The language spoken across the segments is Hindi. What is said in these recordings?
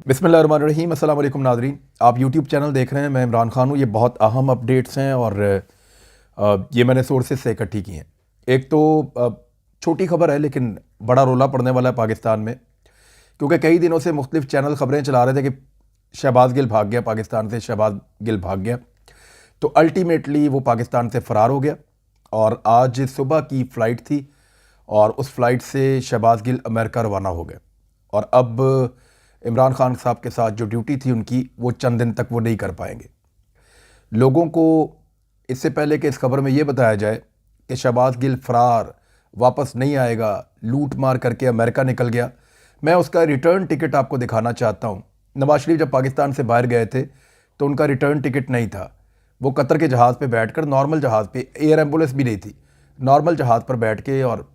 बिस्मिल्लाहिर्रहमानिर्रहीम। अस्सलाम वालेकुम नाज़रीन, आप यूट्यूब चैनल देख रहे हैं। मैं इमरान खान हूँ। ये बहुत अहम अपडेट्स हैं और ये मैंने सोर्सेज से इकट्ठी की हैं। एक तो छोटी खबर है लेकिन बड़ा रोला पड़ने वाला है पाकिस्तान में, क्योंकि कई दिनों से मुख्तलिफ चैनल खबरें चला रहे थे कि शहबाज गिल भाग गया पाकिस्तान से, शहबाज गिल भाग गया। तो अल्टीमेटली वो पाकिस्तान से फ़रार हो गया और आज सुबह की फ़्लाइट थी और उस फ़्लाइट से शहबाज गिल अमेरिका रवाना हो गए। और अब इमरान खान साहब के साथ जो ड्यूटी थी उनकी, वो चंद दिन तक वो नहीं कर पाएंगे। लोगों को इससे पहले कि इस खबर में ये बताया जाए कि शहबाज गिल फ़रार, वापस नहीं आएगा, लूट मार करके अमेरिका निकल गया, मैं उसका रिटर्न टिकट आपको दिखाना चाहता हूँ। नवाज शरीफ जब पाकिस्तान से बाहर गए थे तो उनका रिटर्न टिकट नहीं था। वो कतर के जहाज़ पे बैठकर, नॉर्मल जहाज़ पे, एयर एम्बुलेंस भी नहीं थी, नॉर्मल जहाज़ पर बैठ के और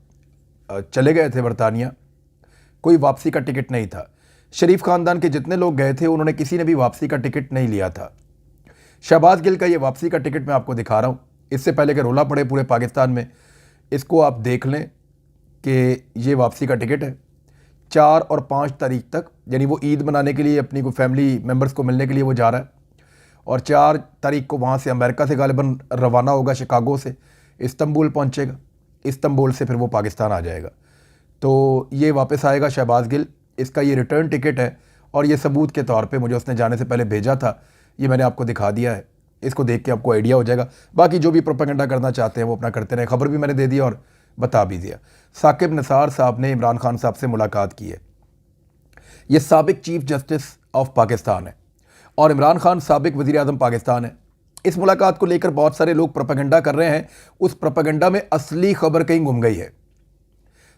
चले गए थे बरतानिया। कोई वापसी का टिकट नहीं था। शरीफ ख़ानदान के जितने लोग गए थे उन्होंने किसी ने भी वापसी का टिकट नहीं लिया था। शहबाज गिल का ये वापसी का टिकट मैं आपको दिखा रहा हूँ, इससे पहले कि रोला पड़े पूरे पाकिस्तान में। इसको आप देख लें कि ये वापसी का टिकट है। 4 और 5 तारीख तक, यानी वो ईद मनाने के लिए अपनी को फैमिली मेम्बर्स को मिलने के लिए वो जा रहा है और 4 तारीख को वहाँ से अमेरिका से गालिबन रवाना होगा, शिकागो से इस्तंबुल पहुँचेगा, इस्तंबुल से फिर वो पाकिस्तान आ जाएगा। तो ये वापस आएगा शहबाज गिल। इसका ये रिटर्न टिकट है और ये सबूत के तौर पे मुझे उसने जाने से पहले भेजा था। ये मैंने आपको दिखा दिया है, इसको देख के आपको आइडिया हो जाएगा। बाकी जो भी प्रोपेगेंडा करना चाहते हैं वो अपना करते रहे। खबर भी मैंने दे दी और बता भी दिया। साकिब निसार साहब ने इमरान खान साहब से मुलाकात की है। ये साबिक चीफ जस्टिस ऑफ पाकिस्तान है और इमरान खान साबिक वज़ीर आज़म पाकिस्तान है। इस मुलाकात को लेकर बहुत सारे लोग प्रोपेगेंडा कर रहे हैं। उस प्रोपेगेंडा में असली खबर कहीं गुम गई है।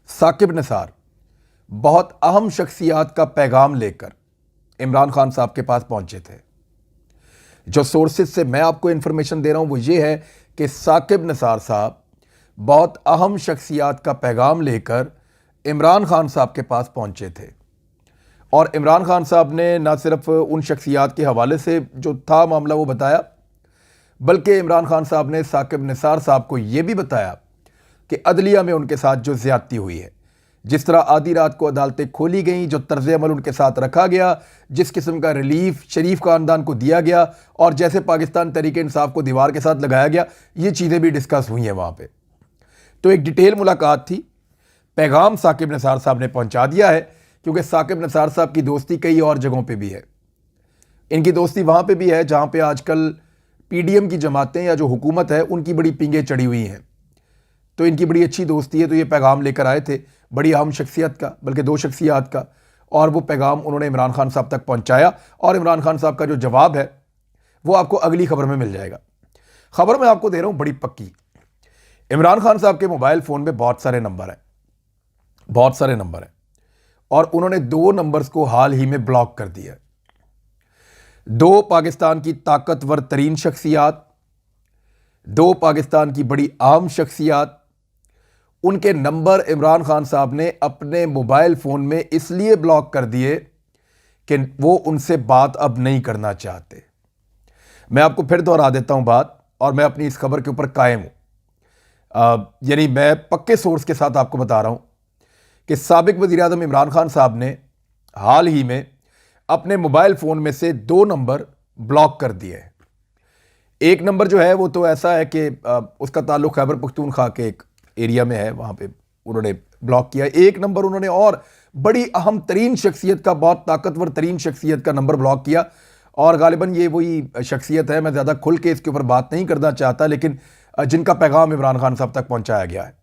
साकिब निसार बहुत अहम शख्सियात का पैगाम लेकर इमरान खान साहब के पास पहुंचे थे। जो सोर्सेज से मैं आपको इंफॉर्मेशन दे रहा हूं वो ये है कि साकिब निसार साहब बहुत अहम शख्सियात का पैगाम लेकर इमरान खान साहब के पास पहुंचे थे और इमरान खान साहब ने ना सिर्फ उन शख्सियात के हवाले से जो था मामला वो बताया, बल्कि इमरान खान साहब ने साकिब निसार साहब को ये भी बताया कि अदलिया में उनके साथ जो ज़्यादती हुई है, जिस तरह आधी रात को अदालतें खोली गईं, जो तर्ज अमल उनके साथ रखा गया, जिस किस्म का रिलीफ शरीफ ख़ानदान को दिया गया और जैसे पाकिस्तान तहरीक इंसाफ को दीवार के साथ लगाया गया, ये चीज़ें भी डिस्कस हुई हैं वहाँ पे। तो एक डिटेल मुलाकात थी। पैगाम साकिब निसार साहब ने पहुँचा दिया है, क्योंकि साकिब निसार साहब की दोस्ती कई और जगहों पर भी है। इनकी दोस्ती वहाँ पर भी है जहाँ पर आजकल PDM की जमातें या जो हुकूमत है उनकी बड़ी पिंगें चढ़ी हुई हैं। तो इनकी बड़ी अच्छी दोस्ती है। तो ये पैगाम लेकर आए थे बड़ी अहम शख्सियत का, बल्कि 2 शख्सियात का, और वो पैगाम उन्होंने इमरान खान साहब तक पहुंचाया और इमरान खान साहब का जो जवाब है वो आपको अगली खबर में मिल जाएगा। खबर मैं आपको दे रहा हूं बड़ी पक्की। इमरान खान साहब के मोबाइल फ़ोन में बहुत सारे नंबर हैं, बहुत सारे नंबर हैं, और उन्होंने 2 नंबर्स को हाल ही में ब्लॉक कर दिया। 2 पाकिस्तान की ताकतवर तरीन शख्सियात, 2 पाकिस्तान की बड़ी अहम शख्सियात, उनके नंबर इमरान खान साहब ने अपने मोबाइल फ़ोन में इसलिए ब्लॉक कर दिए कि वो उनसे बात अब नहीं करना चाहते। मैं आपको फिर दोहरा देता हूं बात, और मैं अपनी इस खबर के ऊपर कायम हूं। यानी मैं पक्के सोर्स के साथ आपको बता रहा हूं कि साबिक वज़ीर आज़म इमरान खान साहब ने हाल ही में अपने मोबाइल फ़ोन में से 2 नंबर ब्लॉक कर दिए हैं। एक नंबर जो है वो तो ऐसा है कि उसका ताल्लुक़ खैबर पख्तूनख्वा के एक एरिया में है, वहाँ पे उन्होंने ब्लॉक किया। एक नंबर उन्होंने और बड़ी अहम तरीन शख्सियत का, बहुत ताकतवर तरीन शख्सियत का नंबर ब्लॉक किया, और गालिबन ये वही शख्सियत है, मैं ज़्यादा खुल के इसके ऊपर बात नहीं करना चाहता, लेकिन जिनका पैगाम इमरान खान साहब तक पहुँचाया गया है।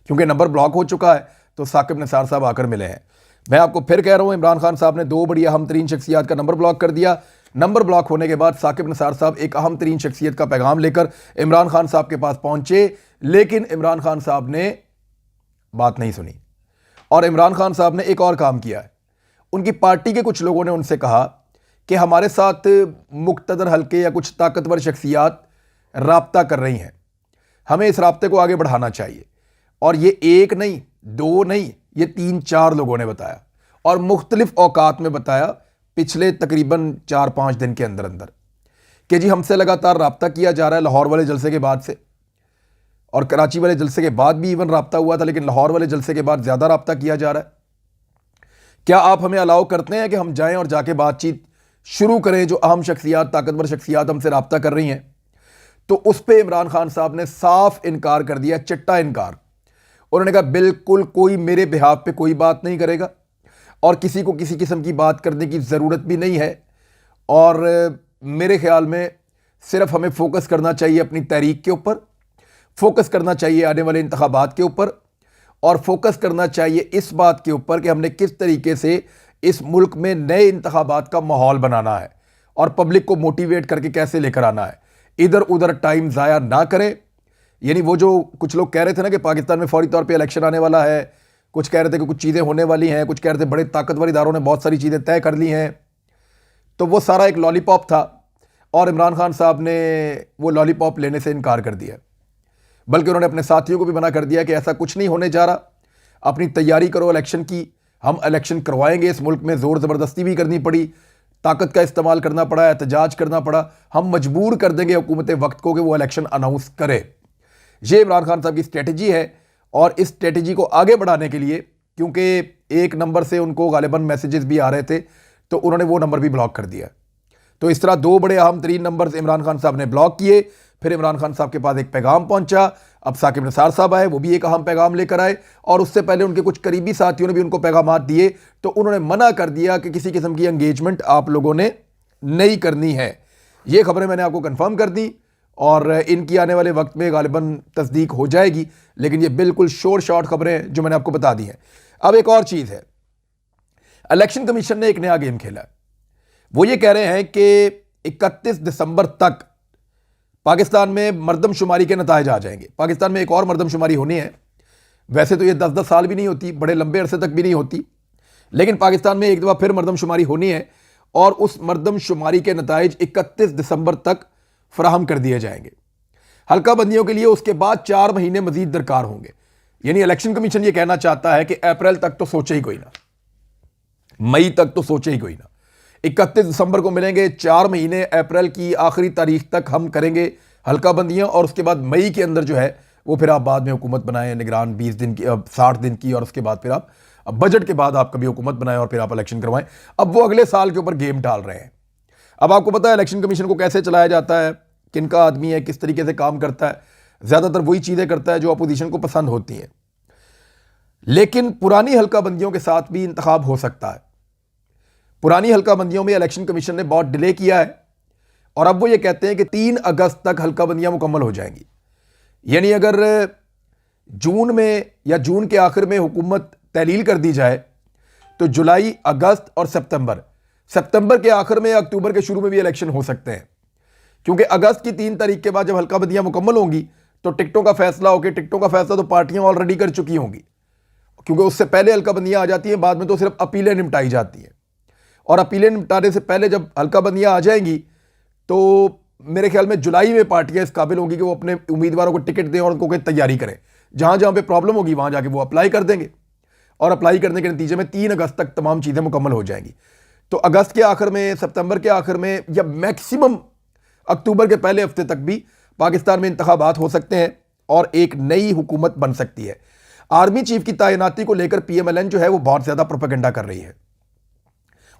क्योंकि नंबर ब्लॉक हो चुका है तो साकिब निसार साहब आकर मिले हैं। मैं आपको फिर कह रहा हूँ, इमरान खान साहब ने 2 बड़ी अहम तरीन शख्सियात का नंबर ब्लॉक कर दिया। नंबर ब्लॉक होने के बाद साकिब निसार साहब एक अहम तरीन शख्सियत का पैगाम लेकर इमरान खान साहब के पास पहुंचे, लेकिन इमरान खान साहब ने बात नहीं सुनी। और इमरान खान साहब ने एक और काम किया है। उनकी पार्टी के कुछ लोगों ने उनसे कहा कि हमारे साथ मुक्तदर हल्के या कुछ ताकतवर शख्सियात राब्ता कर रही हैं, हमें इस राब्ते को आगे बढ़ाना चाहिए। और ये 1 नहीं, 2 नहीं, ये 3-4 लोगों ने बताया, और मुख्तलिफ औकात में बताया पिछले तकरीबन 4-5 दिन के अंदर अंदर, कि जी हमसे लगातार राब्ता किया जा रहा है। लाहौर वाले जलसे के बाद से, और कराची वाले जलसे के बाद भी इवन राब्ता हुआ था, लेकिन लाहौर वाले जलसे के बाद ज़्यादा राब्ता किया जा रहा है क्या आप हमें अलाउ करते हैं कि हम जाएं और जाके बातचीत शुरू करें जो अहम शख्सियात, ताकतवर शख्सियात हमसे रब्ता कर रही हैं? तो उस पर इमरान खान साहब ने साफ इनकार कर दिया, चिट्टा इनकार। उन्होंने कहा बिल्कुल कोई मेरे बिहाफ पे कोई बात नहीं करेगा और किसी को किसी किस्म की बात करने की ज़रूरत भी नहीं है। और मेरे ख्याल में सिर्फ हमें फोकस करना चाहिए अपनी तहरीक के ऊपर, फोकस करना चाहिए आने वाले इंतखाबात के ऊपर, और फोकस करना चाहिए इस बात के ऊपर कि हमने किस तरीके से इस मुल्क में नए इंतखाबात का माहौल बनाना है और पब्लिक को मोटिवेट करके कैसे लेकर आना है। इधर उधर टाइम ज़ाया ना करें। यानी वो जो कुछ लोग कह रहे थे ना कि पाकिस्तान में फौरी तौर पे इलेक्शन आने वाला है, कुछ कह रहे थे कि कुछ चीज़ें होने वाली हैं, कुछ कह रहे थे बड़े ताकतवर इदारों ने बहुत सारी चीज़ें तय कर ली हैं, तो वो सारा एक लॉलीपॉप था और इमरान खान साहब ने वो लॉलीपॉप लेने से इनकार कर दिया। बल्कि उन्होंने अपने साथियों को भी मना कर दिया कि ऐसा कुछ नहीं होने जा रहा, अपनी तैयारी करो इलेक्शन की, हम इलेक्शन करवाएंगे। इस मुल्क में ज़ोर ज़बरदस्ती भी करनी पड़ी, ताकत का इस्तेमाल करना पड़ा, एहतजाज करना पड़ा, हम मजबूर कर देंगे हुकूमत वक्त को कि वो इलेक्शन अनाउंस करे। ये इमरान खान साहब की स्ट्रेटजी है और इस स्ट्रेटजी को आगे बढ़ाने के लिए, क्योंकि एक नंबर से उनको गालिबन मैसेजेस भी आ रहे थे, तो उन्होंने वो नंबर भी ब्लॉक कर दिया। तो इस तरह दो बड़े अहम तरीन नंबर इमरान खान साहब ने ब्लॉक किए। फिर इमरान खान साहब के पास एक पैगाम पहुंचा, अब साकिब निसार साहब आए, वो भी एक अहम पैगाम लेकर आए, और उससे पहले उनके कुछ करीबी साथियों ने भी उनको पैगाम दिए। तो उन्होंने मना कर दिया कि किसी किस्म की एंगेजमेंट आप लोगों ने नहीं करनी है। ये खबरें मैंने आपको कंफर्म कर दी और इनकी आने वाले वक्त में गालिबन तस्दीक हो जाएगी, लेकिन ये बिल्कुल शोर शॉर्ट खबरें जो मैंने आपको बता दी हैं। अब एक और चीज़ है, इलेक्शन कमीशन ने एक नया गेम खेला है। वो ये कह रहे हैं कि 31 दिसंबर तक पाकिस्तान में मरदमशुमारी के नताइज आ जाएंगे। पाकिस्तान में एक और मरदमशुमारी होनी है। वैसे तो ये 10-10 साल भी नहीं होती, बड़े लंबे अरसे तक भी नहीं होती, लेकिन पाकिस्तान में एक दफ़ा फिर मरदमशुमारी होनी है और उस मरदमशुमारी के नताइज 31 दिसंबर तक फराहम कर दिए जाएंगे हल्का बंदियों के लिए। उसके बाद 4 महीने मजीद दरकार होंगे। यानी इलेक्शन कमीशन ये कहना चाहता है कि अप्रैल तक तो सोचे ही कोई ना, मई तक तो सोचे ही कोई ना, 31 दिसंबर को मिलेंगे, 4 महीने अप्रैल की आखिरी तारीख तक हम करेंगे हल्का बंदियां, और उसके बाद मई के अंदर जो है वो फिर आप बाद में हुकूमत बनाएं, निगरान 20 दिन की, 60 दिन की, और उसके बाद फिर आप बजट के बाद आप कभी हुकूमत बनाएं और फिर आप इलेक्शन करवाएं। अब वो अगले साल के ऊपर गेम डाल रहे हैं। अब आपको पता है इलेक्शन कमीशन को कैसे चलाया जाता है, किनका आदमी है, किस तरीके से काम करता है। ज़्यादातर वही चीज़ें करता है जो अपोजिशन को पसंद होती हैं। लेकिन पुरानी हल्का बंदियों के साथ भी इंतखाब हो सकता है। पुरानी हल्का बंदियों में इलेक्शन कमीशन ने बहुत डिले किया है और अब वो ये कहते हैं कि 3 अगस्त तक हल्का बंदियां मुकम्मल हो जाएंगी। यानी अगर जून में या जून के आखिर में हुकूमत तहलील कर दी जाए तो जुलाई, अगस्त और सितंबर के आखिर में, अक्टूबर के शुरू में भी इलेक्शन हो सकते हैं। क्योंकि अगस्त की 3 तारीख के बाद जब हल्का बंदियां मुकम्मल होंगी तो टिकटों का फैसला होकर, टिकटों का फैसला तो पार्टियां ऑलरेडी कर चुकी होंगी, क्योंकि उससे पहले हल्का बंदियां आ जाती हैं, बाद में तो सिर्फ अपीलें निपटाई जाती हैं। और अपीलें निपटाने से पहले जब हल्का बंदियां आ जाएंगी तो मेरे ख्याल में जुलाई में पार्टियां इस काबिल होंगी कि वो अपने उम्मीदवारों को टिकट दें और उनको कोई तैयारी करें। जहां जहां पे प्रॉब्लम होगी वहां जाके वो अप्लाई कर देंगे और अप्लाई करने के नतीजे में 3 अगस्त तक तमाम चीज़ें मुकम्मल हो जाएंगी। तो अगस्त के आखिर में, सितंबर के आखिर में, या मैक्सिमम अक्टूबर के पहले हफ्ते तक भी पाकिस्तान में इंतखाबात हो सकते हैं और एक नई हुकूमत बन सकती है। आर्मी चीफ की तैनाती को लेकर PMLN जो है वो बहुत ज़्यादा प्रोपेगेंडा कर रही है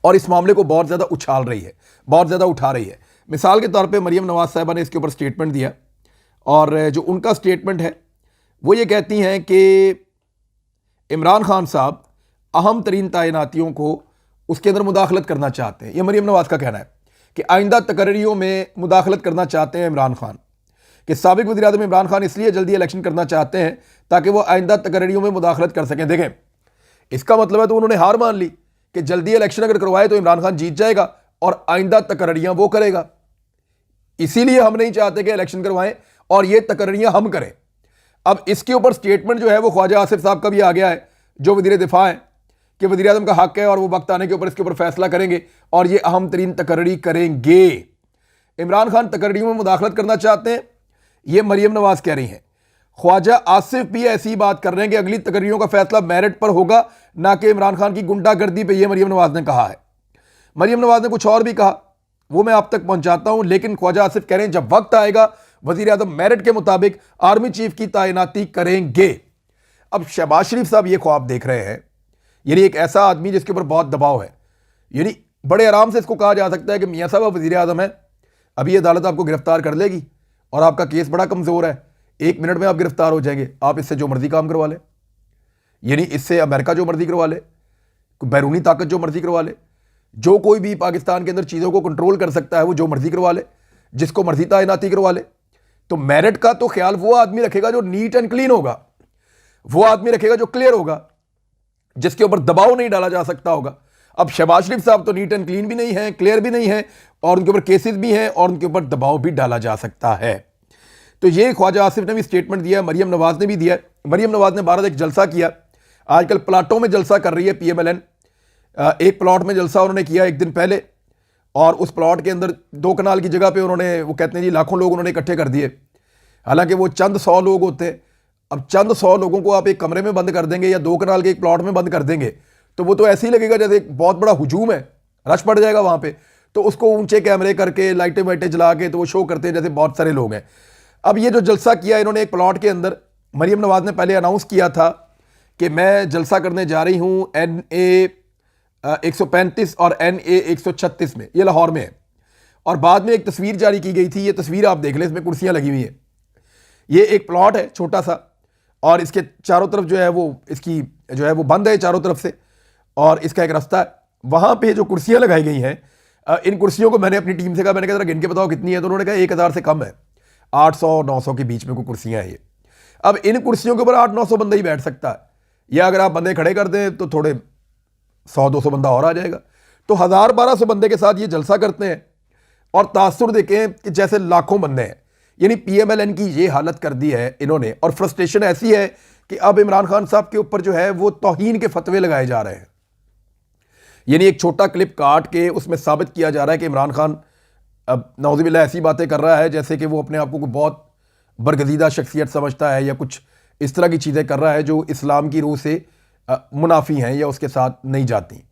और इस मामले को बहुत ज़्यादा उछाल रही है, बहुत ज़्यादा उठा रही है। मिसाल के तौर पे मरियम नवाज साहिबा ने इसके ऊपर स्टेटमेंट दिया और जो उनका स्टेटमेंट है वो ये कहती हैं कि इमरान खान साहब अहम तरीन तैनातियों को उसके अंदर मुदाखलत करना चाहते हैं। ये मरियम नवाज का कहना है कि आइंदा तकर्रियों में मुदाखलत करना चाहते हैं इमरान खान, कि साबिक वज़ीर आज़म इमरान खान इसलिए जल्दी इलेक्शन करना चाहते हैं ताकि वो आइंदा तकर्रियों में मुदाखलत कर सकें। देखें, इसका मतलब है तो उन्होंने हार मान ली कि जल्दी इलेक्शन अगर करवाए तो इमरान खान जीत जाएगा और आइंदा तकर्रियां वो करेगा। इसीलिए हम नहीं चाहते कि इलेक्शन करवाएं और ये तकर्रियां हम करें। अब इसके ऊपर स्टेटमेंट जो है वो ख्वाजा आसिफ साहब का भी आ गया है, जो वज़ीर दिफा है, कि वज़ीर आज़म का हक है और वो वक्त आने के ऊपर इसके ऊपर फैसला करेंगे और ये अहम तरीन तकर्री करेंगे। इमरान खान तकर्रियों में मुदाखलत करना चाहते हैं, ये मरियम नवाज कह रही हैं। ख्वाजा आसिफ भी ऐसी बात कर रहे हैं कि अगली तकर्रियों का फैसला मेरिट पर होगा, ना कि इमरान खान की गुंडागर्दी पे। ये मरियम नवाज ने कहा है। मरियम नवाज ने कुछ और भी कहा, वो मैं आप तक पहुंचाता हूं, लेकिन ख्वाजा आसिफ कह रहे हैं जब वक्त आएगा वज़ीर आज़म मेरिट के मुताबिक आर्मी चीफ की तैनाती करेंगे। अब शहबाज शरीफ साहब ये ख्वाब देख रहे हैं यानी एक ऐसा आदमी जिसके ऊपर बहुत दबाव है, यानी बड़े आराम से इसको कहा जा सकता है कि मियाँ साहब आप वज़ीर आज़म हैं, अभी अदालत आपको गिरफ्तार कर लेगी और आपका केस बड़ा कमज़ोर है, 1 मिनट में आप गिरफ्तार हो जाएंगे, आप इससे जो मर्जी काम करवा लें, यानी इससे अमेरिका जो मर्जी करवा ले, बैरूनी ताकत जो मर्जी करवा ले, जो कोई भी पाकिस्तान के अंदर चीज़ों को कंट्रोल कर सकता है वो जो मर्जी करवा ले, जिसको मर्जी तैनाती करवा ले। तो मेरिट का तो ख्याल वो आदमी रखेगा जो नीट एंड क्लीन होगा, वो आदमी रखेगा जो क्लियर होगा, जिसके ऊपर दबाव नहीं डाला जा सकता होगा। अब शहबाज शरीफ साहब तो नीट एंड क्लीन भी नहीं है, क्लियर भी नहीं है, और उनके ऊपर केसेस भी हैं और उनके ऊपर दबाव भी डाला जा सकता है। तो ये ख्वाजा आसिफ ने भी स्टेटमेंट दिया, मरियम नवाज ने भी दिया। मरियम नवाज ने 12 एक जलसा किया, आजकल प्लाटों में जलसा कर रही है PMLN। एक प्लॉट में जलसा उन्होंने किया एक दिन पहले, और उस प्लॉट के अंदर 2 कनाल की जगह पे उन्होंने, वो कहते हैं जी लाखों लोग उन्होंने इकट्ठे कर दिए, हालांकि वो चंद 100 लोग होते हैं। अब चंद 100 लोगों को आप एक कमरे में बंद कर देंगे या 2 कनाल के एक प्लॉट में बंद कर देंगे तो वो तो ऐसे ही लगेगा जैसे एक बहुत बड़ा हुजूम है, रश पड़ जाएगा वहाँ पे। तो उसको ऊंचे कैमरे करके लाइटें वाइटें जला के तो वो शो करते हैं जैसे बहुत सारे लोग हैं। अब ये जो जलसा किया इन्होंने एक प्लॉट के अंदर, मरियम नवाज ने पहले अनाउंस किया था कि मैं जलसा करने जा रही हूँ NA 135 और NA 136 में, ये लाहौर में है। और बाद में एक तस्वीर जारी की गई थी, ये तस्वीर आप देख लें, इसमें कुर्सियाँ लगी हुई हैं। ये एक प्लॉट है छोटा सा, और इसके चारों तरफ जो है वो, इसकी जो है वो बंद है चारों तरफ से, और इसका एक रास्ता है। वहाँ पे जो कुर्सियाँ लगाई गई हैं, इन कुर्सियों को मैंने अपनी टीम से कहा, मैंने कहा जरा गिन के बताओ कितनी है, तो उन्होंने कहा 1000 से कम है, 800-900 के बीच में कोई कुर्सियाँ हैं ये। अब इन कुर्सियों के ऊपर 800-900 बंदा ही बैठ सकता है, या अगर आप बंदे खड़े कर दें तो थोड़े 100-200 बंदा और आ जाएगा। तो 1000-1200 बंदे के साथ ये जलसा करते हैं, और तासुर देखें कि जैसे लाखों बंदे हैं। यानी PMLN की ये हालत कर दी है इन्होंने, और फ्रस्ट्रेशन ऐसी है कि अब इमरान खान साहब के ऊपर जो है वो तौहीन के फतवे लगाए जा रहे हैं। यानी एक छोटा क्लिप काट के उसमें साबित किया जा रहा है कि इमरान खान अब नौज़ुबिल्लाह ऐसी बातें कर रहा है जैसे कि वो अपने आप को बहुत बरगजीदा शख्सियत समझता है, या कुछ इस तरह की चीज़ें कर रहा है जो इस्लाम की रूह से मुनाफी हैं या उसके साथ नहीं जाती।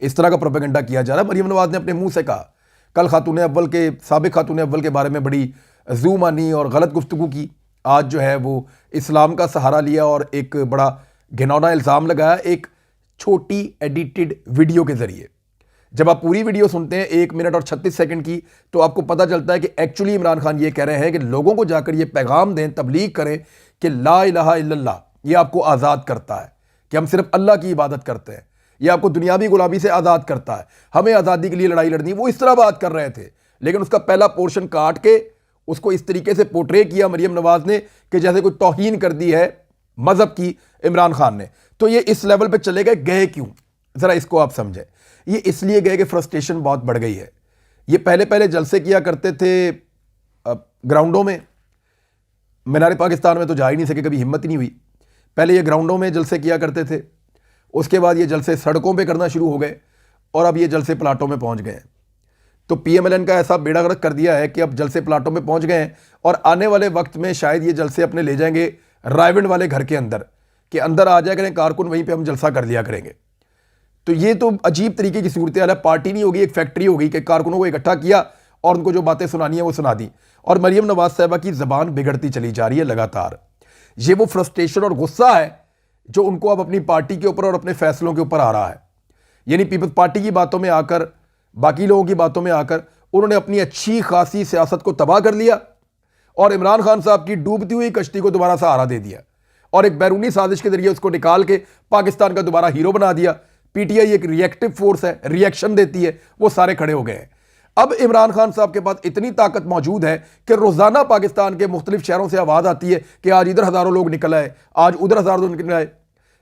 इस तरह का प्रोपेगेंडा किया जा रहा है। मरियम नवाज ने अपने मुंह से कहा, कल खातून अव्वल के, साबिक खातून अव्वल के बारे में बड़ी ज़ूमानी और गलत गुफ्तगू की, आज जो है वो इस्लाम का सहारा लिया और एक बड़ा घिनौना इल्ज़ाम लगाया एक छोटी एडिटेड वीडियो के ज़रिए। जब आप पूरी वीडियो सुनते हैं 1 मिनट और 36 सेकंड की, तो आपको पता चलता है कि एक्चुअली इमरान खान ये कह रहे हैं कि लोगों को जाकर ये पैगाम दें, तबलीग करें कि ला इलाहा इल्लल्लाह ये आपको आज़ाद करता है, कि हम सिर्फ अल्लाह की इबादत करते हैं, ये आपको दुनियावी गुलामी से आज़ाद करता है, हमें आज़ादी के लिए लड़ाई लड़नी। वो इस तरह बात कर रहे थे, लेकिन उसका पहला पोर्शन काट के उसको इस तरीके से पोर्ट्रे किया मरियम नवाज ने कि जैसे कोई तौहीन कर दी है मजहब की इमरान खान ने। तो ये इस लेवल पे चले गए क्यों, ज़रा इसको आप समझें। ये इसलिए गए कि फ्रस्ट्रेशन बहुत बढ़ गई है। ये पहले पहले जलसे किया करते थे ग्राउंडों में, मीनार पाकिस्तान में तो जा ही नहीं सके, कभी हिम्मत ही नहीं हुई। पहले ये ग्राउंडों में जलसे किया करते थे, उसके बाद ये जलसे सड़कों पे करना शुरू हो गए, और अब ये जलसे प्लाटों में पहुंच गए हैं। तो PMLN का ऐसा बेड़ा गर्क कर दिया है कि अब जलसे प्लाटों में पहुंच गए हैं, और आने वाले वक्त में शायद ये जलसे अपने ले जाएंगे रायविंड वाले घर के अंदर, कि अंदर आ जाया करें कारकुन, वहीं पे हम जलसा कर लिया करेंगे। तो ये तो अजीब तरीके की सूरत हाल है। पार्टी नहीं होगी, एक फैक्ट्री होगी कि कारकुनों को इकट्ठा किया और उनको जो बातें सुनानी है वो सुना दी। और मरियम नवाज साहिबा की ज़बान बिगड़ती चली जा रही है लगातार। ये वो फ्रस्ट्रेशन और गुस्सा है जो उनको अब अपनी पार्टी के ऊपर और अपने फैसलों के ऊपर आ रहा है। यानी पीपल्स पार्टी की बातों में आकर, बाकी लोगों की बातों में आकर उन्होंने अपनी अच्छी खासी सियासत को तबाह कर लिया, और इमरान खान साहब की डूबती हुई कश्ती को दोबारा सहारा दे दिया, और एक बैरूनी साजिश के जरिए उसको निकाल के पाकिस्तान का दोबारा हीरो बना दिया। PTI एक रिएक्टिव फोर्स है, रिएक्शन देती है, वो सारे खड़े हो गए हैं। अब इमरान खान साहब के पास इतनी ताकत मौजूद है कि रोजाना पाकिस्तान के मुख्तलिफ शहरों से आवाज़ आती है कि आज इधर हज़ारों लोग निकल आए, आज उधर हज़ारों लोग निकल आए।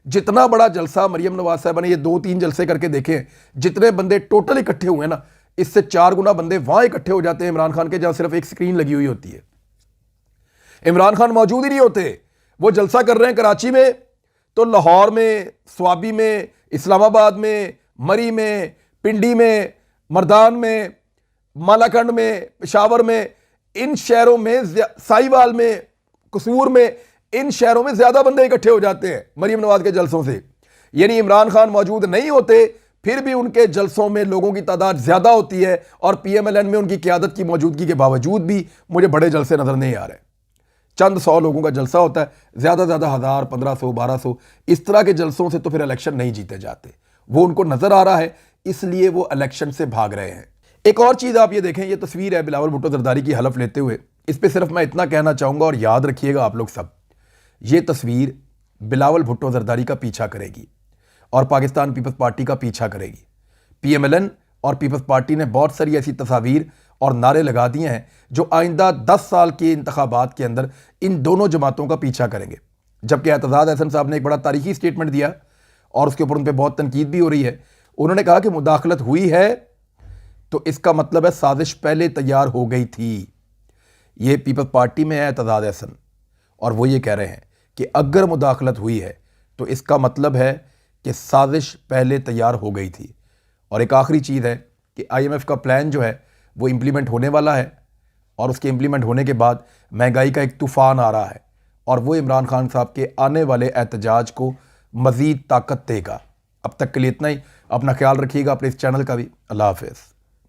जितना बड़ा जलसा मरियम नवाज साहब ने ये 2-3 जलसे करके देखे, जितने बंदे टोटल इकट्ठे हुए ना, इससे 4 गुना बंदे वहां इकट्ठे हो जाते हैं इमरान खान के, जहां सिर्फ एक स्क्रीन लगी हुई होती है। इमरान खान मौजूद ही नहीं होते। वो जलसा कर रहे हैं कराची में, तो लाहौर में, स्वाबी में, इस्लामाबाद में, मरी में, पिंडी में, मर्दान में, मालाकंड में, पेशावर में, इन शहरों में, साहिवाल में, कसूर में, इन शहरों में ज्यादा बंदे इकट्ठे हो जाते हैं मरियम नवाज के जलसों से। यानी इमरान खान मौजूद नहीं होते, फिर भी उनके जलसों में लोगों की तादाद ज्यादा होती है, और PMLN में उनकी क़यादत की मौजूदगी के बावजूद भी मुझे बड़े जलसे नजर नहीं आ रहे। चंद 100 लोगों का जलसा होता है, ज़्यादा से ज़्यादा 1000, 1500, 1200, इस तरह के जलसों से तो फिर इलेक्शन नहीं जीते जाते। वो उनको नज़र आ रहा है, इसलिए वो इलेक्शन से भाग रहे हैं। एक और चीज़ आप ये देखें, ये तस्वीर है बिलावल भुट्टो जरदारी की हलफ लेते हुए। इस पर सिर्फ मैं इतना कहना चाहूँगा और याद रखिएगा आप लोग सब, ये तस्वीर बिलावल भुट्टो जरदारी का पीछा करेगी और पाकिस्तान पीपल्स पार्टी का पीछा करेगी। PMLN और पीपल्स पार्टी ने बहुत सारी ऐसी तस्वीर और नारे लगा दिए हैं जो आइंदा 10 साल के इंतखाबात के अंदर इन दोनों जमातों का पीछा करेंगे। जबकि एतजाज़ अहसन साहब ने एक बड़ा तारीखी स्टेटमेंट दिया और उसके ऊपर उन पर बहुत तनकीद भी हो रही है। उन्होंने कहा कि मुदाखलत हुई है तो इसका मतलब है साजिश पहले तैयार हो गई थी। ये पीपल्स पार्टी में है एतजाज़ अहसन, और वो ये कह रहे हैं कि अगर मुदाखलत हुई है तो इसका मतलब है कि साजिश पहले तैयार हो गई थी। और एक आखिरी चीज़ है कि IMF का प्लान जो है वो इम्प्लीमेंट होने वाला है, और उसके इम्प्लीमेंट होने के बाद महंगाई का एक तूफ़ान आ रहा है, और वो इमरान खान साहब के आने वाले एहतजाज को मज़ीद ताकत देगा। अब तक के लिए इतना ही। अपना ख्याल रखिएगा, अपने इस चैनल का भी। अल्लाह हाफ़िज़।